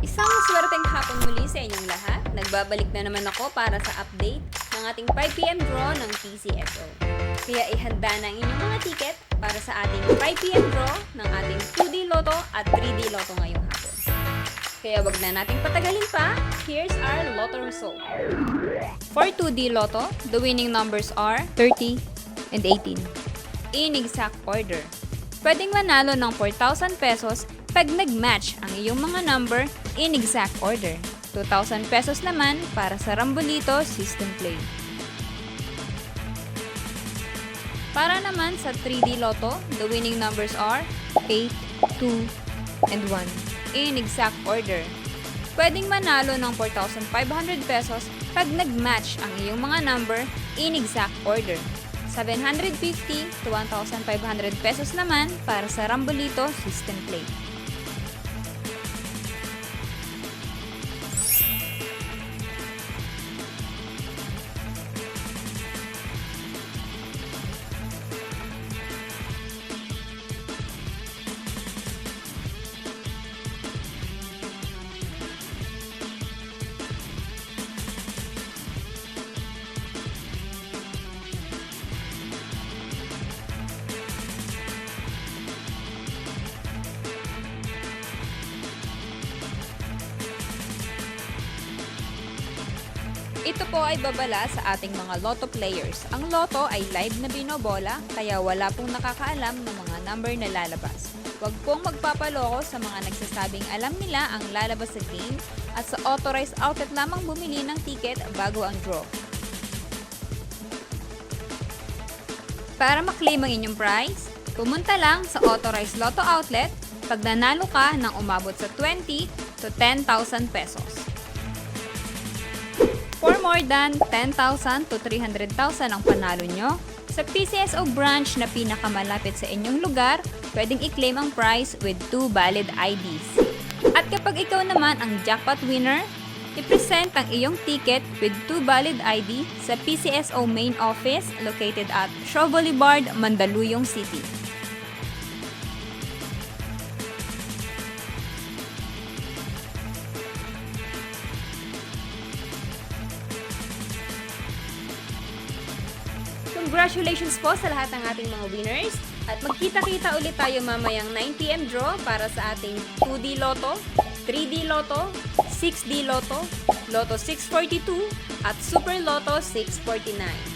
Isang swerteng hapon muli sa inyong lahat. Nagbabalik na naman ako para sa update ng ating 5pm draw ng PCSO. Kaya ihanda na ang inyong mga ticket para sa ating 5pm draw ng ating 2D Lotto at 3D Lotto ngayong hapon. Kaya wag na nating patagalin pa, here's our Lotto result. For 2D Lotto, the winning numbers are 30 and 18. In exact order. Pwedeng manalo ng 4,000 pesos pag nag-match ang iyong mga number in exact order. 2,000 pesos naman para sa Rambolito System Play. Para naman sa 3D Lotto, the winning numbers are 8, 2, and 1 in exact order. Pwedeng manalo ng 4,500 pesos pag nag-match ang iyong mga number in exact order. 750 to 1,500 pesos naman para sa Rambolito System Play. Ito po ay babala sa ating mga Lotto players. Ang Lotto ay live na binobola, kaya wala pong nakakaalam ng mga number na lalabas. Huwag pong magpapaloko sa mga nagsasabing alam nila ang lalabas sa game at sa authorized outlet lamang bumili ng ticket bago ang draw. Para maklaim ang inyong prize, pumunta lang sa authorized Lotto outlet pag nanalo ka ng umabot sa 20 to 10,000 pesos. For more than 10,000 to 300,000 ang panalo nyo, sa PCSO branch na pinakamalapit sa inyong lugar, pwedeng i-claim ang prize with 2 valid IDs. At kapag ikaw naman ang jackpot winner, i-present ang iyong ticket with 2 valid ID sa PCSO main office located at Shaw Boulevard, Mandaluyong City. Congratulations po sa lahat ng ating mga winners at magkita-kita ulit tayo mamayang 9pm draw para sa ating 2D Lotto, 3D Lotto, 6D Lotto, Lotto 642 at Super Lotto 649.